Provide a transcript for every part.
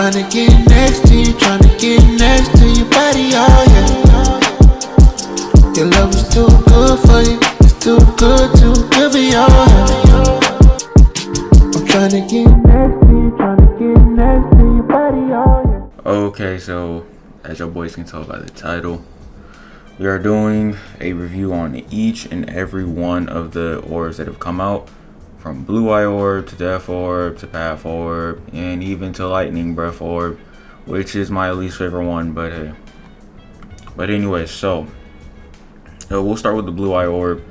tryna get next to you, tryna get next to your body, oh yeah. Your love is too good for you, it's too good for you, oh yeah. I'm tryna get next to you, tryna get next to your body, oh yeah. Okay, so as your boys can tell by the title, we are doing a review on each and every one of the orbs that have come out, from Blue Eye Orb to Death Orb to Path Orb, and even to Lightning Breath Orb, which is my least favorite one, but hey. But anyway, so we'll start with the Blue Eye Orb.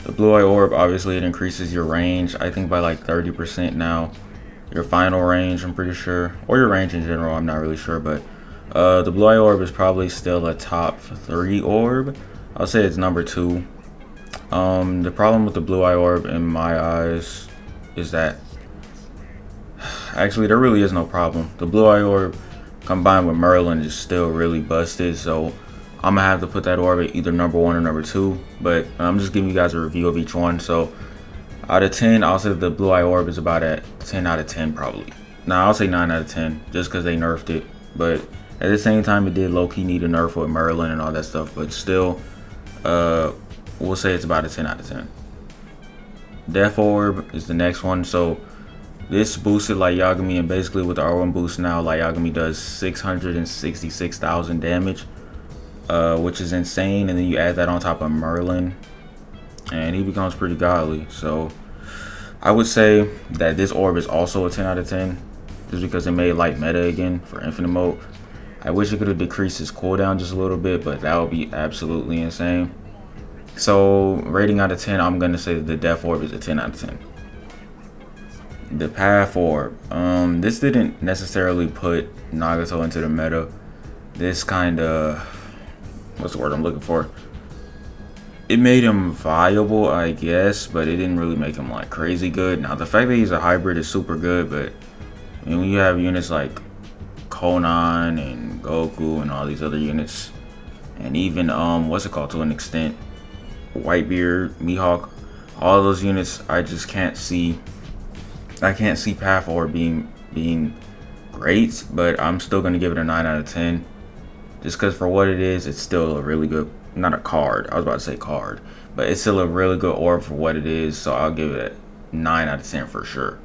The Blue Eye Orb, obviously it increases your range, I think by like 30% now. Your final range, I'm pretty sure, or your range in general, I'm not really sure, but the Blue Eye Orb is probably still a top 3 orb. I'll say it's number 2. The problem with the Blue Eye Orb in my eyes is that, actually there really is no problem. The Blue Eye Orb combined with Merlin is still really busted, so I'm gonna have to put that orb at either number 1 or number 2, but I'm just giving you guys a review of each one. So out of 10, I'll say the Blue Eye Orb is about at 10 out of 10 probably. Now I'll say 9 out of 10 just because they nerfed it, but at the same time it did low-key need a nerf with Merlin and all that stuff, but still we'll say it's about a 10 out of 10. Death Orb is the next one. So this boosted Light Yagami, and basically with the R1 boost now, Light Yagami does 666,000 damage, which is insane. And then you add that on top of Merlin and he becomes pretty godly. So I would say that this orb is also a 10 out of 10 just because it made light meta again for infinite mode. I wish it could have decreased its cooldown just a little bit, but that would be absolutely insane. So rating out of 10, I'm gonna say that the Death Orb is a 10 out of 10. The Path Orb, this didn't necessarily put Nagato into the meta. This kind of, what's the word I'm looking for? It made him viable, I guess, but it didn't really make him like crazy good. Now the fact that he's a hybrid is super good, but I mean, when you have units like Conan and Goku and all these other units, and even what's it called to an extent, Whitebeard, Mihawk, all those units, I just can't see. I can't see Path Orb being great, but I'm still gonna give it a 9 out of 10, just because for what it is, it's still a really good. Not a card. I was about to say card, but it's still a really good orb for what it is. So I'll give it a 9 out of 10 for sure.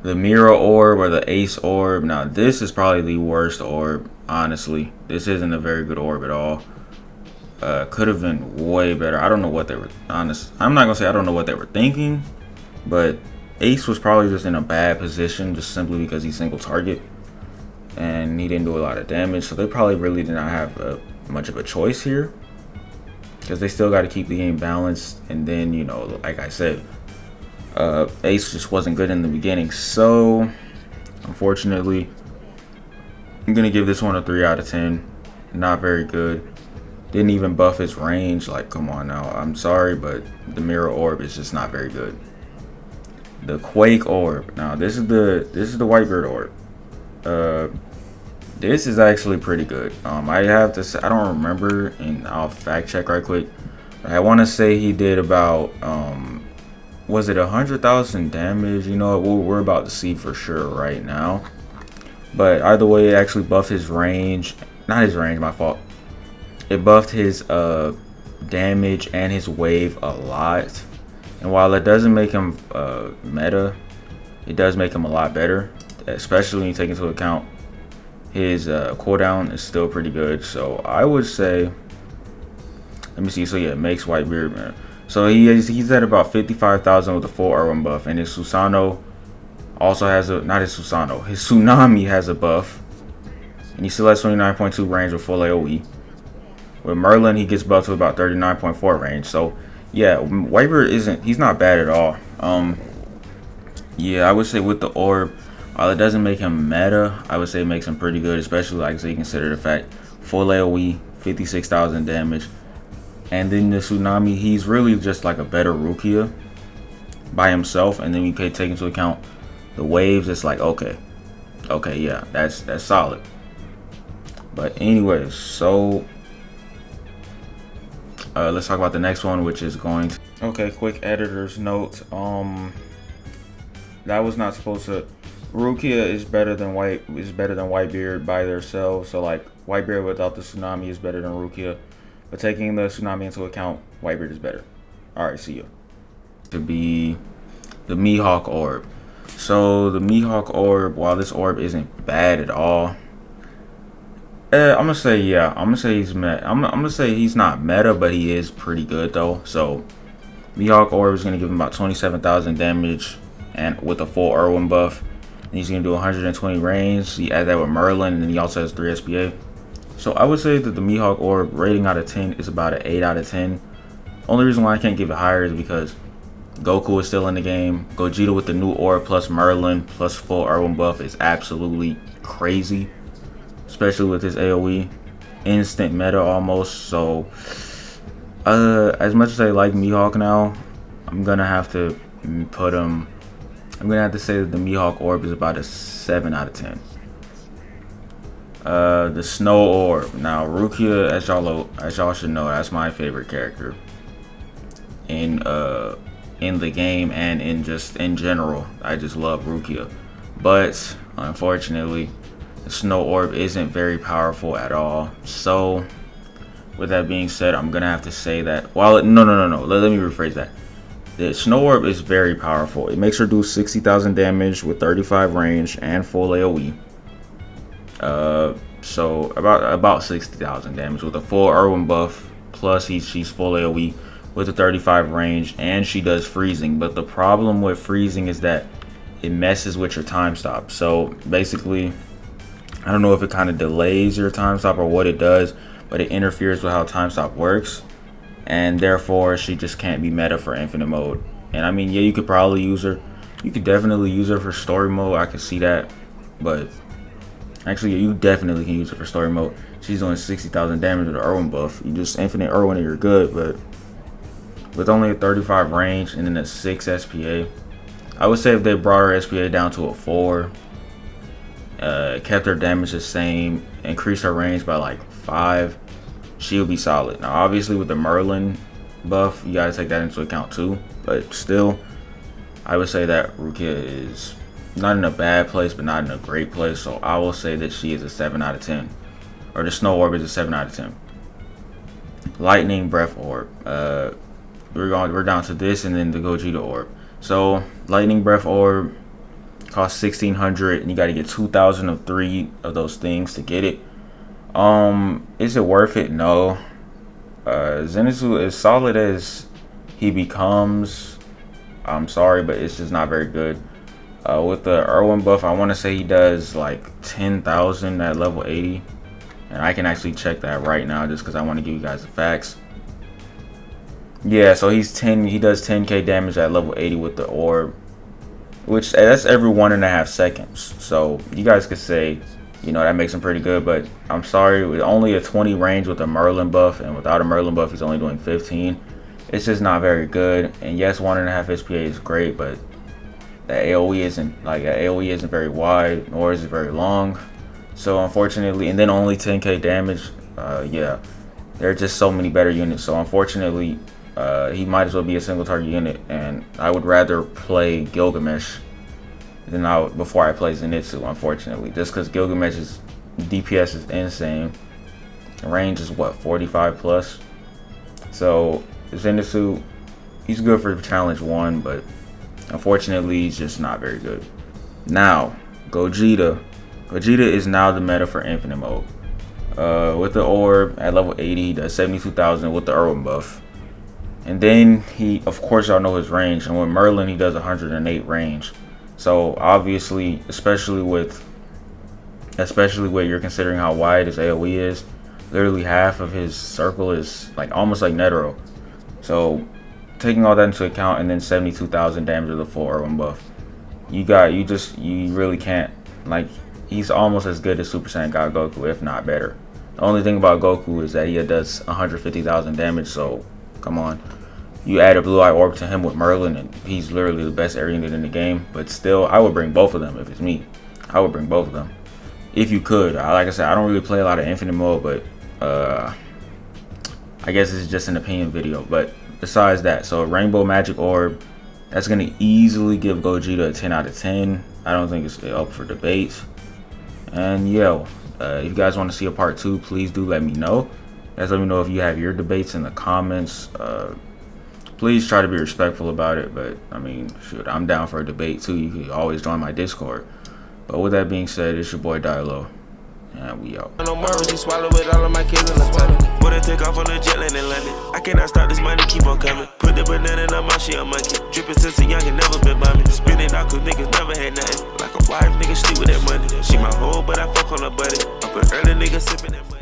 The Mira Orb or the Ace Orb. Now this is probably the worst orb. Honestly, this isn't a very good orb at all. Could have been way better. I don't know what they were, honest. I'm not gonna say I don't know what they were thinking, but Ace was probably just in a bad position just simply because he's single target and he didn't do a lot of damage. So they probably really did not have much of a choice here, because they still got to keep the game balanced. And then, you know, like I said, Ace just wasn't good in the beginning. So unfortunately, I'm gonna give this one a 3 out of 10. Not very good. Didn't even buff his range. Like, come on now. I'm sorry, but the Mira Orb is just not very good. The Quake Orb. Now this is the Whitebeard Orb. This is actually pretty good. I have to say, I don't remember, and I'll fact check right quick. But I want to say he did about was it 100,000 damage? You know, we're about to see for sure right now. But either way, it actually buffed his range. Not his range, my fault. It buffed his damage and his wave a lot. And while it doesn't make him meta, it does make him a lot better, especially when you take into account his cooldown is still pretty good. So I would say, let me see. So yeah, it makes Whitebeard, man. So he's at about 55,000 with the full R1 buff, and his Susanoo also has a, not his Susanoo, his Tsunami has a buff, and he still has 29.2 range with full AoE. With Merlin, he gets buffed to about 39.4 range. So yeah, Whitebeard he's not bad at all. Yeah, I would say with the orb, while it doesn't make him meta, I would say it makes him pretty good, especially like say you consider the fact full AoE, 56,000 damage, and then the Tsunami, he's really just like a better Rukia by himself. And then you can take into account the waves. It's like okay, yeah, that's solid. But anyways, so let's talk about the next one, which is going to, okay, quick editor's note. That was not supposed to, Rukia is better than Whitebeard by themselves. So like Whitebeard without the tsunami is better than Rukia, but taking the tsunami into account, Whitebeard is better. All right, see you. To be the Mihawk Orb. So the Mihawk Orb, while this orb isn't bad at all, I'm gonna say yeah. I'm gonna say he's meta. I'm gonna say he's not meta, but he is pretty good though. So Mihawk Orb is gonna give him about 27,000 damage, and with a full Irwin buff. And he's gonna do 120 range. He add that with Merlin, and then he also has 3 SPA. So I would say that the Mihawk Orb rating out of 10 is about an 8 out of 10. Only reason why I can't give it higher is because Goku is still in the game. Gogeta with the new Orb plus Merlin plus full Irwin buff is absolutely crazy, especially with his AoE. Instant meta almost. So as much as I like Mihawk now, I'm gonna have to put him. I'm gonna have to say that the Mihawk Orb is about a 7 out of 10. The Snow Orb. Now Rukia, as y'all should know, that's my favorite character in the game and in general. I just love Rukia, but unfortunately, the Snow Orb isn't very powerful at all. So, with that being said, I'm gonna have to say that. No. Let me rephrase that. The Snow Orb is very powerful. It makes her do 60,000 damage with 35 range and full AoE. So about 60,000 damage with a full Irwin buff. Plus she's full AoE with a 35 range, and she does freezing. But the problem with freezing is that it messes with your time stop. So basically, I don't know if it kind of delays your time stop or what it does, but it interferes with how time stop works. And therefore she just can't be meta for infinite mode. And I mean, yeah, you could probably use her. You could definitely use her for story mode. I can see that. But actually, yeah, you definitely can use her for story mode. She's doing 60,000 damage with the Irwin buff. You just infinite Irwin and you're good. But with only a 35 range and then a 6 SPA, I would say if they brought her SPA down to a 4, kept her damage the same, increased her range by like 5, she'll be solid. Now obviously with the Merlin buff, you gotta take that into account too, but still I would say that Rukia is not in a bad place but not in a great place. So I will say that she is a 7 out of 10, or the Snow Orb is a 7 out of 10. Lightning Breath Orb, we're down to this and then the Gogeta Orb. So Lightning Breath Orb costs 1,600 and you got to get 2,000 of 3 of those things to get it. Is it worth it? No. Zenitsu, as solid as he becomes, I'm sorry, but it's just not very good. With the Irwin buff, I want to say he does like 10,000 at level 80, and I can actually check that right now just because I want to give you guys the facts. Yeah, so he does 10k damage at level 80 with the orb, which that's every 1.5 seconds. So you guys could say, you know, that makes him pretty good, but I'm sorry, with only a 20 range with a Merlin buff, and without a Merlin buff he's only doing 15. It's just not very good. And yes, 1.5 SPA is great, but the AoE isn't very wide, nor is it very long. So unfortunately, and then only 10k damage. Yeah, there are just so many better units. So unfortunately, he might as well be a single target unit, and I would rather play Gilgamesh before I play Zenitsu, unfortunately, just because Gilgamesh's DPS is insane. Range is what, 45 plus. So Zenitsu, he's good for challenge 1, but unfortunately he's just not very good. Now Gogeta is now the meta for infinite mode. With the orb at level 80, he does 72,000 with the Irwin buff. And then he, of course, y'all know his range, and with Merlin he does 108 range. So obviously, especially with you're considering how wide his AoE is, literally half of his circle is like almost like Netero. So taking all that into account, and then 72,000 damage with a full Irwin buff, you really can't, like, he's almost as good as Super Saiyan God Goku, if not better. The only thing about Goku is that he does 150,000 damage, so come on. You add a Blue Eye Orb to him with Merlin, and he's literally the best air unit in the game. But still, I would bring both of them if it's me. I would bring both of them if you could. Like I said, I don't really play a lot of infinite mode, but I guess it's just an opinion video. But besides that, so Rainbow Magic Orb, that's gonna easily give Gogeta a 10 out of 10. I don't think it's up for debates. And yo, if you guys want to see a part 2, please do let me know. Guys, let me know if you have your debates in the comments. Please try to be respectful about it, but I mean, shoot, I'm down for a debate too. You can always join my Discord. But with that being said, it's your boy Dyloh, and we out. No more, he swallow with all of my kids in the tummy. Boy, they take off on the jet land in London. I cannot stop this money, keep on coming. Put the banana in my shit, a monkey. Drippin' since a young and never been by me. Spin it out, cause niggas never had nothing. Like a wife, nigga sleep with that money. She my hoe, but I fuck on her buddy. Up an early nigga sippin' that money.